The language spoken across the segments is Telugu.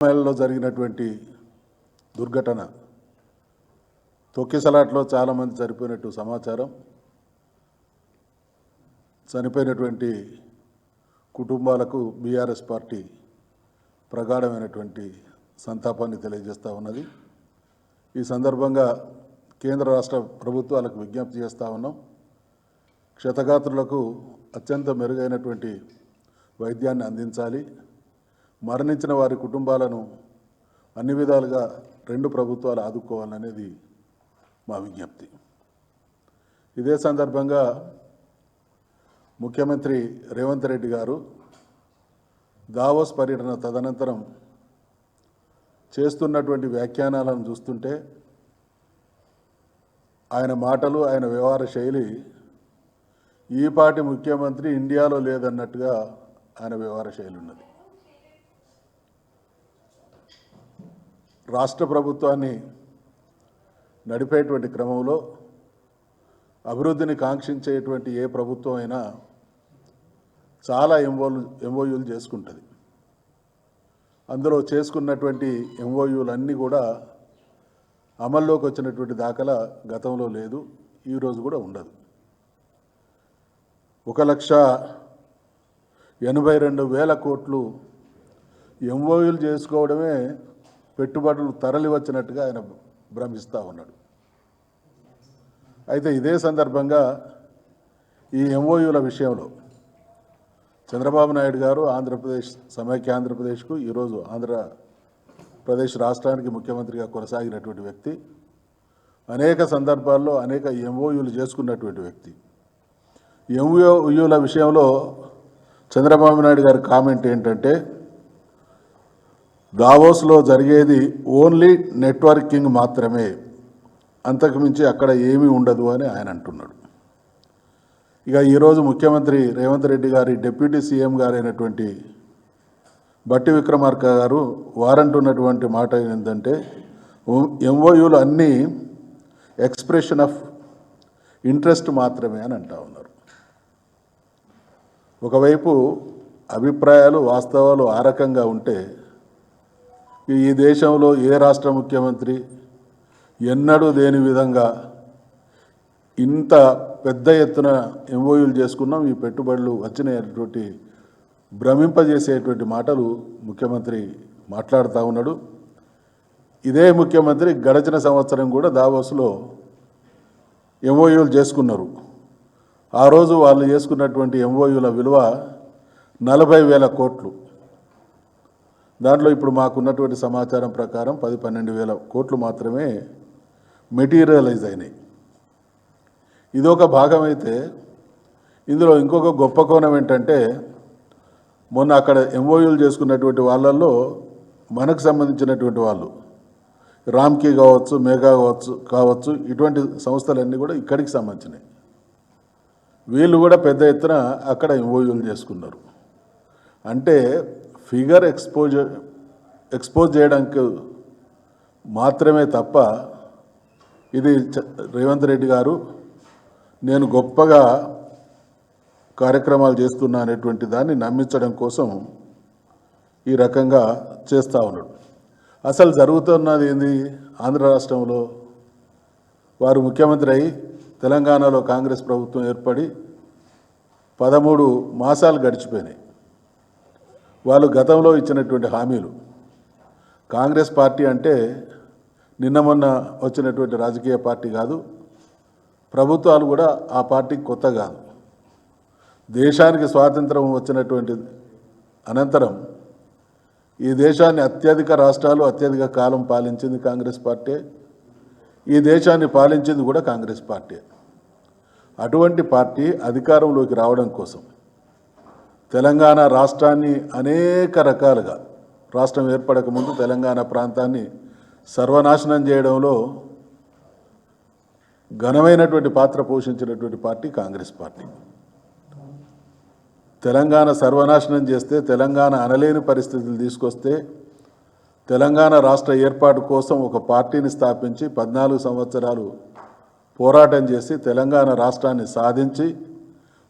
లో జరిగినటువంటి దుర్ఘటన తొక్కిసలాట్లో చాలామంది చనిపోయినట్టు సమాచారం. చనిపోయినటువంటి కుటుంబాలకు బీఆర్ఎస్ పార్టీ ప్రగాఢమైనటువంటి సంతాపాన్ని తెలియజేస్తూ ఉన్నది. ఈ సందర్భంగా కేంద్ర రాష్ట్ర ప్రభుత్వాలకు విజ్ఞప్తి చేస్తూ ఉన్నాం. క్షతగాత్రులకు అత్యంత మెరుగైనటువంటి వైద్యాన్ని అందించాలి. మరణించిన వారి కుటుంబాలను అన్ని విధాలుగా రెండు ప్రభుత్వాలు ఆదుకోవాలనేది మా విజ్ఞప్తి. ఇదే సందర్భంగా ముఖ్యమంత్రి రేవంత్ రెడ్డి గారు దావోస్ పర్యటన తదనంతరం చేస్తున్నటువంటి వ్యాఖ్యానాలను చూస్తుంటే ఆయన మాటలు, ఆయన వ్యవహార శైలి ఈపాటి ముఖ్యమంత్రి ఇండియాలో లేదన్నట్టుగా ఆయన వ్యవహార శైలి ఉన్నది. రాష్ట్ర ప్రభుత్వాన్ని నడిపేటువంటి క్రమంలో అభివృద్ధిని కాంక్షించేటువంటి ఏ ప్రభుత్వం అయినా చాలా ఎంఓయూలు చేసుకుంటుంది. అందులో చేసుకున్నటువంటి ఎంఓయూలన్నీ కూడా అమల్లోకి వచ్చినటువంటి దాఖలా గతంలో లేదు, ఈరోజు కూడా ఉండదు. 1,82,000 కోట్లు ఎంఓయూలు చేసుకోవడమే పెట్టుబడులు తరలి వచ్చినట్టుగా ఆయన భ్రమిస్తూ ఉన్నాడు. అయితే ఇదే సందర్భంగా ఈ ఎంఓయూల విషయంలో చంద్రబాబు నాయుడు గారు సమైక్య ఆంధ్రప్రదేశ్కు ఈరోజు ఆంధ్రప్రదేశ్ రాష్ట్రానికి ముఖ్యమంత్రిగా కొనసాగినటువంటి వ్యక్తి, అనేక సందర్భాల్లో అనేక ఎంఓయూలు చేసుకున్నటువంటి వ్యక్తి. ఎంఓయూల విషయంలో చంద్రబాబు నాయుడు గారి కామెంట్ ఏంటంటే, దావోస్లో జరిగేది ఓన్లీ నెట్వర్కింగ్ మాత్రమే, అంతకుమించి అక్కడ ఏమీ ఉండదు అని ఆయన అంటున్నాడు. ఇక ఈరోజు ముఖ్యమంత్రి రేవంత్ రెడ్డి గారి డిప్యూటీ సీఎం గారైనటువంటి బట్టి విక్రమార్క గారు వారంటున్నటువంటి మాట ఏంటంటే, ఎంఓయూలు అన్నీ ఎక్స్ప్రెషన్ ఆఫ్ ఇంట్రెస్ట్ మాత్రమే అని అంటూ ఉన్నారు. ఒకవైపు అభిప్రాయాలు, వాస్తవాలు ఆ రకంగా ఉంటే ఈ దేశంలో ఏ రాష్ట్ర ముఖ్యమంత్రి ఎన్నడూ దేని విధంగా ఇంత పెద్ద ఎత్తున ఎంఓయూలు చేసుకున్నాం, ఈ పెట్టుబడులు వచ్చినటువంటి భ్రమింపజేసేటువంటి మాటలు ముఖ్యమంత్రి మాట్లాడుతూ ఉన్నాడు. ఇదే ముఖ్యమంత్రి గడిచిన సంవత్సరం కూడా దావోస్లో ఎంఓయూలు చేసుకున్నారు. ఆ రోజు వాళ్ళు చేసుకున్నటువంటి ఎంఓయూల విలువ 40,000 కోట్లు. దాంట్లో ఇప్పుడు మాకున్నటువంటి సమాచారం ప్రకారం 10-12,000 కోట్లు మాత్రమే మెటీరియలైజ్ అయినాయి. ఇదొక భాగం అయితే, ఇందులో ఇంకొక గొప్ప కోణం ఏంటంటే, మొన్న అక్కడ ఎంఓయూలు చేసుకున్నటువంటి వాళ్ళల్లో మనకు సంబంధించినటువంటి వాళ్ళు రామ్కీ కావచ్చు, మెగా కావచ్చు ఇటువంటి సంస్థలన్నీ కూడా ఇక్కడికి సంబంధించినవి. వీళ్ళు కూడా పెద్ద ఎత్తున అక్కడ ఎంఓయూలు చేసుకున్నారు. అంటే ఫిగర్ ఎక్స్పోజ్ చేయడానికి మాత్రమే తప్ప, ఇది రేవంత్ రెడ్డి గారు నేను గొప్పగా కార్యక్రమాలు చేస్తున్నా అనేటువంటి దాన్ని నమ్మించడం కోసం ఈ రకంగా చేస్తూ ఉన్నాడు. అసలు జరుగుతున్నది ఏంది? ఆంధ్ర రాష్ట్రంలో వారు ముఖ్యమంత్రి అయి తెలంగాణలో కాంగ్రెస్ ప్రభుత్వం ఏర్పడి 13 మాసాలు గడిచిపోయినాయి. వాళ్ళు గతంలో ఇచ్చినటువంటి హామీలు, కాంగ్రెస్ పార్టీ అంటే నిన్న మొన్న వచ్చినటువంటి రాజకీయ పార్టీ కాదు, ప్రభుత్వాలు కూడా ఆ పార్టీకి కొత్త కాదు. దేశానికి స్వాతంత్రం వచ్చినటువంటి అనంతరం ఈ దేశాన్ని అత్యధిక రాష్ట్రాలు అత్యధిక కాలం పాలించింది కాంగ్రెస్ పార్టీ. ఈ దేశాన్ని పాలించింది కూడా కాంగ్రెస్ పార్టీ. అటువంటి పార్టీ అధికారంలోకి రావడం కోసం తెలంగాణ రాష్ట్రాన్ని అనేక రకాలుగా, రాష్ట్రం ఏర్పడక ముందు తెలంగాణ ప్రాంతాన్ని సర్వనాశనం చేయడంలో ఘనమైనటువంటి పాత్ర పోషించినటువంటి పార్టీ కాంగ్రెస్ పార్టీ. తెలంగాణ సర్వనాశనం చేస్తే, తెలంగాణ అనలేని పరిస్థితులు తీసుకొస్తే, తెలంగాణ రాష్ట్ర ఏర్పాటు కోసం ఒక పార్టీని స్థాపించి 14 సంవత్సరాలు పోరాటం చేసి తెలంగాణ రాష్ట్రాన్ని సాధించి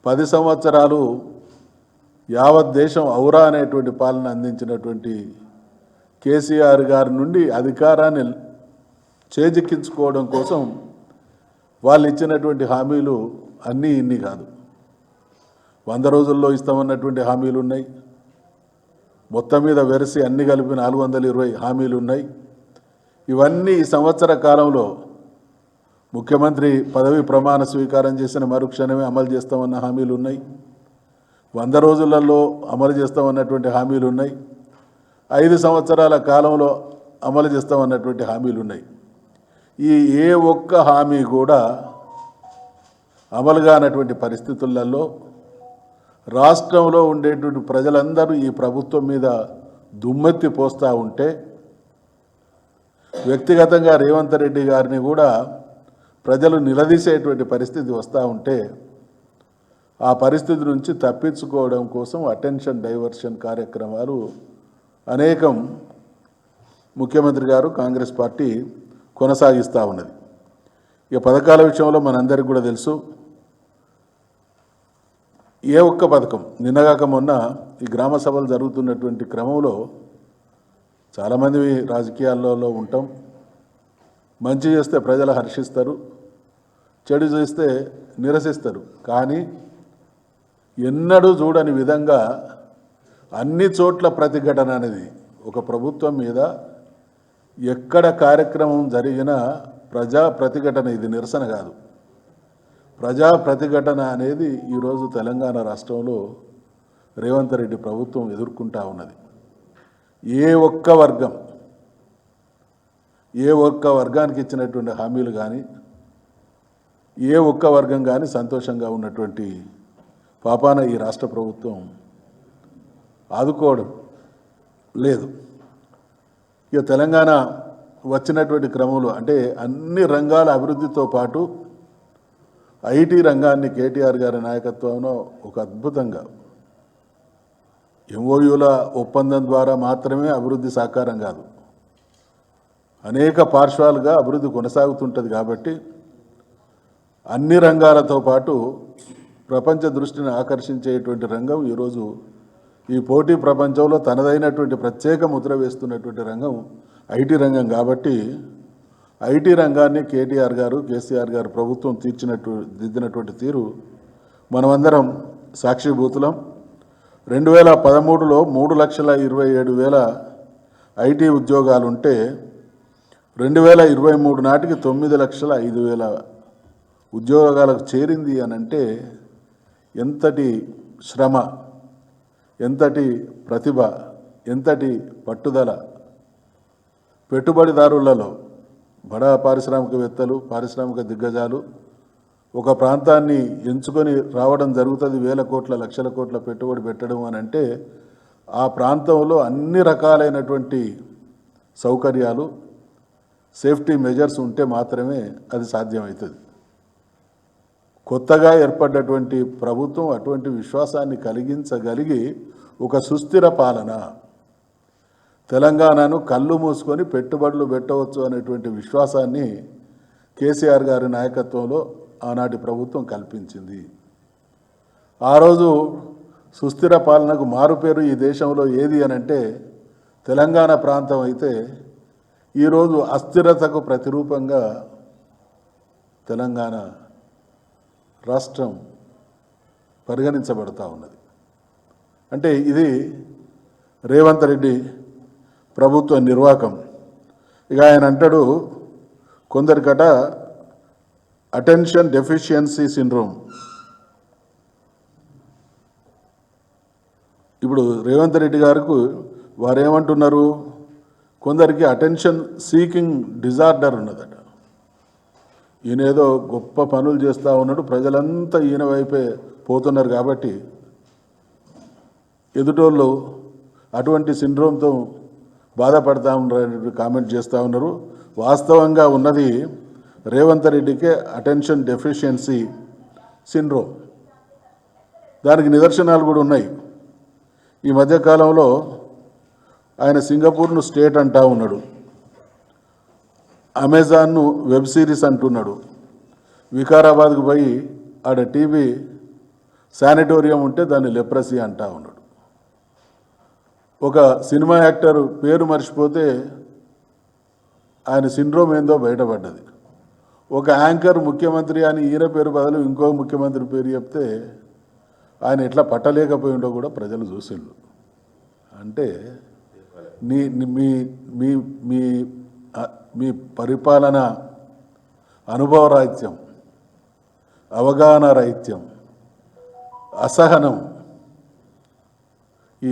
10 సంవత్సరాలు యావత్ దేశం ఔరా అనేటువంటి పాలన అందించినటువంటి కేసీఆర్ గారి నుండి అధికారాన్ని చేజిక్కించుకోవడం కోసం వాళ్ళు ఇచ్చినటువంటి హామీలు అన్నీ ఇన్ని కాదు. 100 రోజుల్లో ఇస్తామన్నటువంటి హామీలు ఉన్నాయి. మొత్తం మీద వెరసి అన్ని కలిపి 420 హామీలు ఉన్నాయి. ఇవన్నీ ఈ సంవత్సర కాలంలో ముఖ్యమంత్రి పదవి ప్రమాణ స్వీకారం చేసిన మరుక్షణమే అమలు చేస్తామన్న హామీలు ఉన్నాయి. 100 రోజులలో అమలు చేస్తామన్నటువంటి హామీలు ఉన్నాయి. 5 సంవత్సరాల కాలంలో అమలు చేస్తామన్నటువంటి హామీలు ఉన్నాయి. ఈ ఏ ఒక్క హామీ కూడా అమలు కానటువంటి పరిస్థితులలో రాష్ట్రంలో ఉండేటువంటి ప్రజలందరూ ఈ ప్రభుత్వం మీద దుమ్మెత్తి పోస్తూ ఉంటే, వ్యక్తిగతంగా రేవంత్ రెడ్డి గారిని కూడా ప్రజలు నిలదీసేటువంటి పరిస్థితి వస్తూ ఉంటే, ఆ పరిస్థితి నుంచి తప్పించుకోవడం కోసం అటెన్షన్ డైవర్షన్ కార్యక్రమాలు అనేకం ముఖ్యమంత్రి గారు కాంగ్రెస్ పార్టీ కొనసాగిస్తూ ఉన్నది. ఇక పథకాల విషయంలో మనందరికీ కూడా తెలుసు, ఏ ఒక్క పథకం నిన్నగాక మొన్న ఈ గ్రామ సభలు జరుగుతున్నటువంటి క్రమంలో చాలామంది రాజకీయాలలో ఉంటాం. మంచి చేస్తే ప్రజలు హర్షిస్తారు, చెడు చేస్తే నిరసిస్తారు. కానీ ఎన్నడూ చూడని విధంగా అన్ని చోట్ల ప్రతిఘటన అనేది ఒక ప్రభుత్వం మీద ఎక్కడ కార్యక్రమం జరిగినా ప్రజా ప్రతిఘటన, ఇది నిరసన కాదు, ప్రజా ప్రతిఘటన అనేది ఈరోజు తెలంగాణ రాష్ట్రంలో రేవంత్ రెడ్డి ప్రభుత్వం ఎదుర్కొంటా ఉన్నది. ఏ ఒక్క వర్గానికి ఇచ్చినటువంటి హామీలు కానీ, ఏ ఒక్క వర్గం కానీ సంతోషంగా ఉన్నటువంటి పాపాన ఈ రాష్ట్ర ప్రభుత్వం ఆదుకోవడం లేదు. ఇక తెలంగాణ వచ్చినటువంటి క్రమంలో అంటే అన్ని రంగాల అభివృద్ధితో పాటు ఐటీ రంగాన్ని కేటీఆర్ గారి నాయకత్వంలో ఒక అద్భుతంగా ఎంఓయూల ఒప్పందం ద్వారా మాత్రమే అభివృద్ధి సాకారం కాదు, అనేక పార్శ్వాలుగా అభివృద్ధి కొనసాగుతుంటుంది. కాబట్టి అన్ని రంగాలతో పాటు ప్రపంచ దృష్టిని ఆకర్షించేటువంటి రంగం ఈరోజు ఈ పోటీ ప్రపంచంలో తనదైనటువంటి ప్రత్యేక ముద్ర వేస్తున్నటువంటి రంగం ఐటీ రంగం. కాబట్టి ఐటీ రంగాన్ని కేటీఆర్ గారు, కేసీఆర్ గారు ప్రభుత్వం దిద్దినటువంటి తీరు మనమందరం సాక్షిభూతులం. 2013లో 3,27,000 ఐటీ ఉద్యోగాలుంటే 2023 నాటికి 9,05,000 ఉద్యోగాలకు చేరింది అని అంటే ఎంతటి శ్రమ, ఎంతటి ప్రతిభ, ఎంతటి పట్టుదల. పెట్టుబడిదారులలో బడా పారిశ్రామికవేత్తలు, పారిశ్రామిక దిగ్గజాలు ఒక ప్రాంతాన్ని ఎంచుకొని రావడం జరుగుతుంది. 1,000 కోట్ల, లక్షల కోట్ల పెట్టుబడి పెట్టడం అని అంటే ఆ ప్రాంతంలో అన్ని రకాలైనటువంటి సౌకర్యాలు, సేఫ్టీ మెజర్స్ ఉంటే మాత్రమే అది సాధ్యమవుతుంది. కొత్తగా ఏర్పడ్డటువంటి ప్రభుత్వం అటువంటి విశ్వాసాన్ని కలిగించగలిగి ఒక సుస్థిర పాలన, తెలంగాణను కళ్ళు మూసుకొని పెట్టుబడులు పెట్టవచ్చు అనేటువంటి విశ్వాసాన్ని కేసీఆర్ గారి నాయకత్వంలో ఆనాటి ప్రభుత్వం కల్పించింది. ఆ రోజు సుస్థిర పాలనకు మారుపేరు ఈ దేశంలో ఏది అని అంటే తెలంగాణ ప్రాంతం అయితే, ఈరోజు అస్థిరతకు ప్రతిరూపంగా తెలంగాణ రాష్ట్రం పరిగణించబడుతూ ఉన్నది. అంటే ఇది రేవంత్ రెడ్డి ప్రభుత్వ నిర్వాహకం. ఇక ఆయన అంటాడు, కొందరికట అటెన్షన్ డెఫిషియన్సీ సిండ్రోమ్. ఇప్పుడు రేవంత్ రెడ్డి గారికి వారు ఏమంటున్నారు, కొందరికి అటెన్షన్ సీకింగ్ డిజార్డర్ ఉన్నదట. ఈయనేదో గొప్ప పనులు చేస్తూ ఉన్నాడు, ప్రజలంతా ఈయన వైపే పోతున్నారు. కాబట్టి ఎదుటోళ్ళు అటువంటి సిండ్రోమ్తో బాధపడతా ఉన్నారు, కామెంట్ చేస్తూ ఉన్నారు. వాస్తవంగా ఉన్నది రేవంత్ రెడ్డికే అటెన్షన్ డెఫిషియన్సీ సిండ్రోమ్. దానికి నిదర్శనాలు కూడా ఉన్నాయి. ఈ మధ్యకాలంలో ఆయన సింగపూర్ను స్టేట్ అంటా ఉన్నాడు, అమెజాన్ను వెబ్ సిరీస్ అంటున్నాడు, వికారాబాద్కు పోయి ఆడ టీవీ శానిటోరియం ఉంటే దాన్ని లెప్రసీ అంటా ఉన్నాడు. ఒక సినిమా యాక్టర్ పేరు మర్చిపోతే ఆయన సిండ్రోమ్ ఏందో బయటపడ్డది. ఒక యాంకర్ ముఖ్యమంత్రి అని ఈయన పేరు బదులు ఇంకో ముఖ్యమంత్రి పేరు చెప్తే ఆయన ఎట్లా పట్టలేకపోయిండో కూడా ప్రజలు చూసిండ్రు. అంటే నీ మీ మీ మీ మీ పరిపాలన అనుభవ రాహిత్యం, అవగాహన రాహిత్యం, అసహనం, ఈ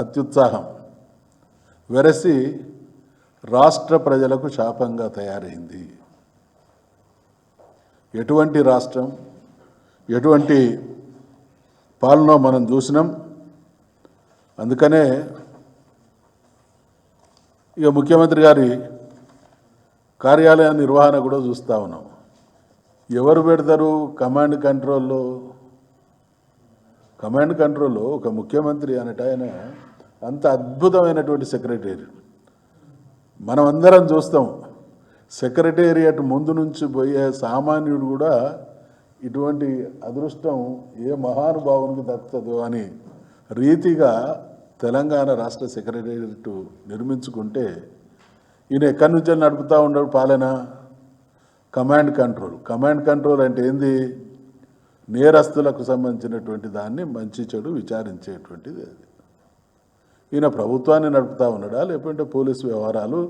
అత్యుత్సాహం వెరసి రాష్ట్ర ప్రజలకు శాపంగా తయారైంది. ఎటువంటి రాష్ట్రం, ఎటువంటి పాలన మనం చూసినాం. అందుకనే ఇక ముఖ్యమంత్రి గారి కార్యాలయ నిర్వహణ కూడా చూస్తూ ఉన్నాం. ఎవరు పెడతారు కమాండ్ కంట్రోల్లో? కమాండ్ కంట్రోల్లో ఒక ముఖ్యమంత్రి అనేట ఆయన అంత అద్భుతమైనటువంటి సెక్రటరీ. మనం అందరం చూస్తాం, సెక్రటేరియట్ ముందు నుంచి పోయే సామాన్యుడు కూడా ఇటువంటి అదృష్టం ఏ మహానుభావునికి దక్కుతుందో అని రీతిగా తెలంగాణ రాష్ట్ర సెక్రటేరియట్ నిర్మించుకుంటే ఈయన ఎక్కడి నుంచో నడుపుతూ ఉన్నాడు పాలన? Command control. కమాండ్ కంట్రోల్ అంటే ఏంది? నేరస్తులకు సంబంధించినటువంటి దాన్ని మంచి చెడు విచారించేటువంటిది అది. ఈయన ప్రభుత్వాన్ని నడుపుతూ ఉన్నాడా, లేకుంటే పోలీసు వ్యవహారాలు,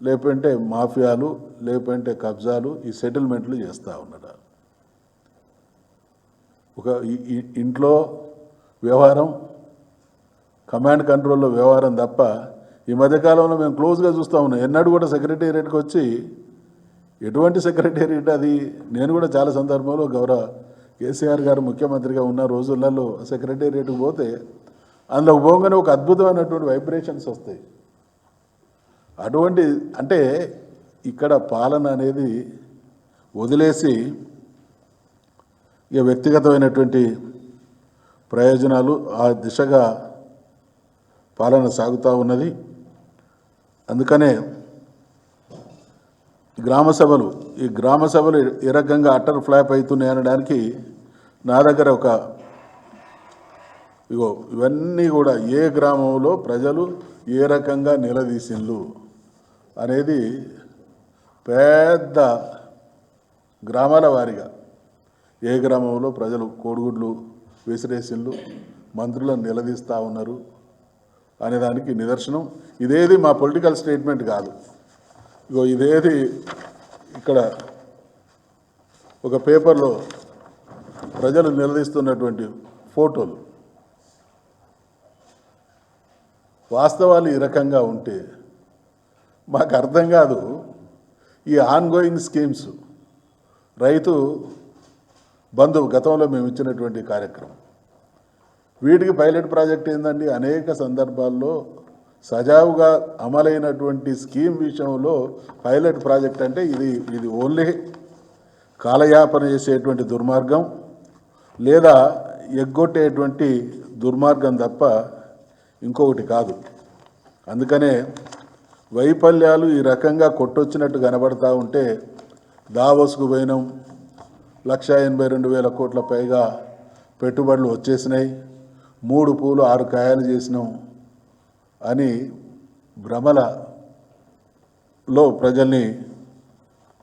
లేకుంటే మాఫియాలు, లేకుంటే కబ్జాలు, ఈ సెటిల్మెంట్లు చేస్తూ ఉన్నాడా? ఒక ఇంట్లో వ్యవహారం, కమాండ్ కంట్రోల్లో వ్యవహారం తప్ప ఈ మధ్యకాలంలో మేము క్లోజ్గా చూస్తూ ఉన్నాం. ఎన్నడూ కూడా సెక్రటేరియట్కి వచ్చి ఎటువంటి సెక్రటేరియట్ అది? నేను కూడా చాలా సందర్భంలో గౌరవ కేసీఆర్ గారు ముఖ్యమంత్రిగా ఉన్న రోజులలో సెక్రటేరియట్కి పోతే అందులో పోగానే ఒక అద్భుతమైనటువంటి వైబ్రేషన్స్ వస్తాయి. అటువంటి అంటే ఇక్కడ పాలన అనేది వదిలేసి ఇక వ్యక్తిగతమైనటువంటి ప్రయోజనాలు ఆ దిశగా పాలన సాగుతూ ఉన్నది. అందుకనే ఈ గ్రామ సభలు ఏ రకంగా అటర్ ఫ్లాప్ అవుతున్నాయి అనడానికి నా దగ్గర ఇవన్నీ కూడా ఏ గ్రామంలో ప్రజలు ఏ రకంగా నిలదీసిండ్రు అనేది పెద్ద గ్రామాల వారీగా ఏ గ్రామంలో ప్రజలు కోడిగుడ్లు విసిరేసిండ్రు, మంత్రులను నిలదీస్తూ ఉన్నారు అనేదానికి నిదర్శనం. ఇదేది మా పొలిటికల్ స్టేట్మెంట్ కాదు. ఇదేది ఇక్కడ ఒక పేపర్లో ప్రజలు నిలదీస్తున్నటువంటి ఫోటోలు. వాస్తవాలు ఈ రకంగా ఉంటే మాకు అర్థం కాదు. ఈ ఆన్గోయింగ్ స్కీమ్స్, రైతు బంధు గతంలో మేము ఇచ్చినటువంటి కార్యక్రమం, వీటికి పైలట్ ప్రాజెక్ట్ ఏందండి? అనేక సందర్భాల్లో సజావుగా అమలైనటువంటి స్కీమ్ విషయంలో పైలట్ ప్రాజెక్ట్ అంటే ఇది ఓన్లీ కాలయాపన చేసేటువంటి దుర్మార్గం లేదా ఎగ్గొట్టేటువంటి దుర్మార్గం తప్ప ఇంకొకటి కాదు. అందుకనే వైఫల్యాలు ఈ రకంగా కొట్టొచ్చినట్టు కనబడతా ఉంటే దావోస్కు పోయినాం, 1,82,000 కోట్ల పైగా పెట్టుబడులు వచ్చేసినాయి, 3 పూలు 6 కాయలు చేసినాం అని భ్రమలలో ప్రజల్ని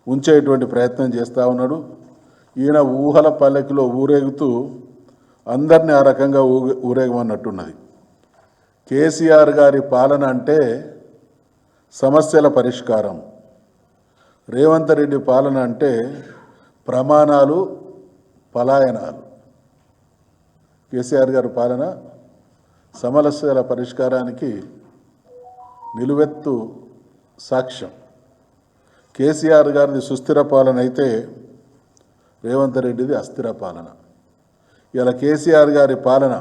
ఉంచేటువంటి ప్రయత్నం చేస్తూ ఉన్నాడు. ఈయన ఊహల పల్లకిలో ఊరేగుతూ అందరినీ ఆ రకంగా ఊరేగమన్నట్టున్నది. కేసీఆర్ గారి పాలన అంటే సమస్యల పరిష్కారం, రేవంత్ రెడ్డి పాలన అంటే ప్రమాణాలు పలాయనాలు. కేసీఆర్ గారి పాలన సమస్యల పరిష్కారానికి నిలువెత్తు సాక్ష్యం. కేసీఆర్ గారిది సుస్థిర పాలన అయితే రేవంత్ రెడ్డిది అస్థిర పాలన. ఇలా కేసీఆర్ గారి పాలన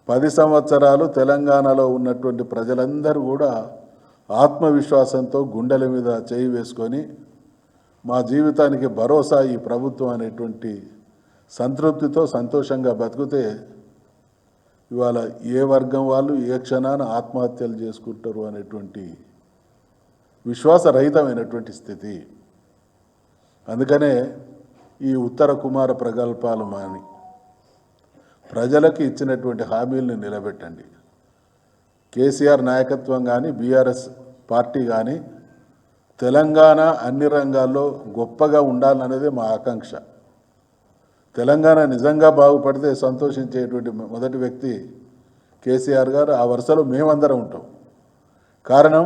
10 సంవత్సరాలు తెలంగాణలో ఉన్నటువంటి ప్రజలందరూ కూడా ఆత్మవిశ్వాసంతో గుండెల మీద చేయి వేసుకొని మా జీవితానికి భరోసా ఈ ప్రభుత్వం అనేటువంటి సంతృప్తితో సంతోషంగా బతికితే ఇవాళ ఏ వర్గం వాళ్ళు ఏ క్షణాన ఆత్మహత్యలు చేసుకుంటారు అనేటువంటి విశ్వాసరహితమైనటువంటి స్థితి. అందుకనే ఈ ఉత్తర కుమార ప్రగల్భాలు మాని ప్రజలకు ఇచ్చినటువంటి హామీలను నిలబెట్టండి. కేసీఆర్ నాయకత్వం కానీ బీఆర్ఎస్ పార్టీ కానీ తెలంగాణ అన్ని రంగాల్లో గొప్పగా ఉండాలనేదే మా ఆకాంక్ష. తెలంగాణ నిజంగా బాగుపడితే సంతోషించేటువంటి మొదటి వ్యక్తి కేసీఆర్ గారు. ఆ వరుసలో మేమందరం ఉంటాం. కారణం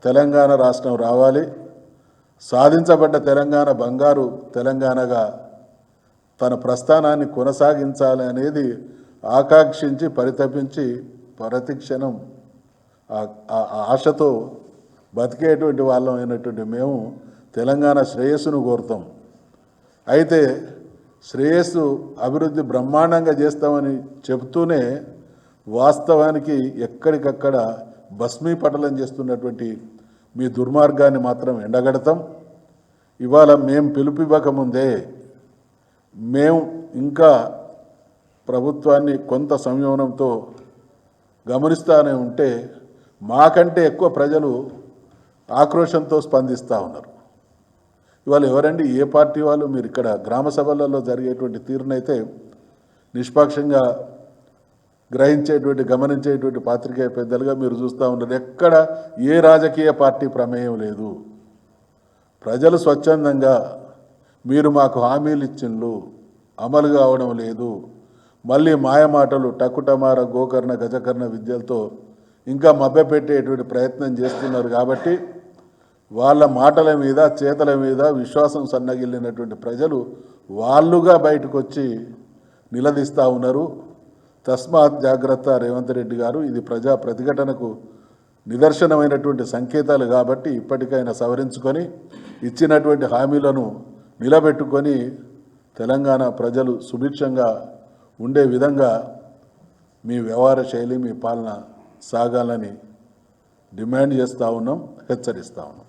తెలంగాణ రాష్ట్రం రావాలి, సాధించబడ్డ తెలంగాణ బంగారు తెలంగాణగా తన ప్రస్థానాన్ని కొనసాగించాలి అనేది ఆకాంక్షించి పరితపించి ప్రతిక్షణం ఆ ఆశతో బతికేటువంటి వాళ్ళం అయినటువంటి మేము తెలంగాణ శ్రేయస్సును కోరుతాం. అయితే శ్రేయస్సు అభివృద్ధి బ్రహ్మాండంగా చేస్తామని చెబుతూనే వాస్తవానికి ఎక్కడికక్కడ భస్మీపటలం చేస్తున్నటువంటి మీ దుర్మార్గాన్ని మాత్రం ఎండగడతాం. ఇవాళ మేము పిలుపివ్వకముందే మేము ఇంకా ప్రభుత్వాన్ని కొంత సంయమనంతో గమనిస్తూనే ఉంటే మాకంటే ఎక్కువ ప్రజలు ఆక్రోషంతో స్పందిస్తూ ఉన్నారు. ఇవాళ ఎవరండి, ఏ పార్టీ వాళ్ళు? మీరు ఇక్కడ గ్రామ సభలలో జరిగేటువంటి తీరునైతే నిష్పక్షంగా గ్రహించేటువంటి గమనించేటువంటి పాత్రికేయ పెద్దలుగా మీరు చూస్తూ ఉన్నారు. ఎక్కడ ఏ రాజకీయ పార్టీ ప్రమేయం లేదు. ప్రజలు స్వచ్ఛందంగా మీరు మాకు హామీలు ఇచ్చిండ్రు, అమలు కావడం లేదు, మళ్ళీ మాయమాటలు టకుటమార గోకర్ణ గజకర్ణ విద్యలతో ఇంకా మభ్యపెట్టేటువంటి ప్రయత్నం చేస్తున్నారు. కాబట్టి వాళ్ళ మాటల మీద చేతల మీద విశ్వాసం సన్నగిల్లినటువంటి ప్రజలు వాళ్ళుగా బయటకు వచ్చి నిలదీస్తూ ఉన్నారు. తస్మాత్ జాగ్రత్త రేవంత్ రెడ్డి గారు, ఇది ప్రజా ప్రతిఘటనకు నిదర్శనమైనటువంటి సంకేతాలు. కాబట్టి ఇప్పటికైనా సవరించుకొని ఇచ్చినటువంటి హామీలను నిలబెట్టుకొని తెలంగాణ ప్రజలు సుభిక్షంగా ఉండే విధంగా మీ వ్యవహార శైలి, మీ పాలన సాగాలని డిమాండ్ చేస్తూ ఉన్నాం, హెచ్చరిస్తూ ఉన్నాం.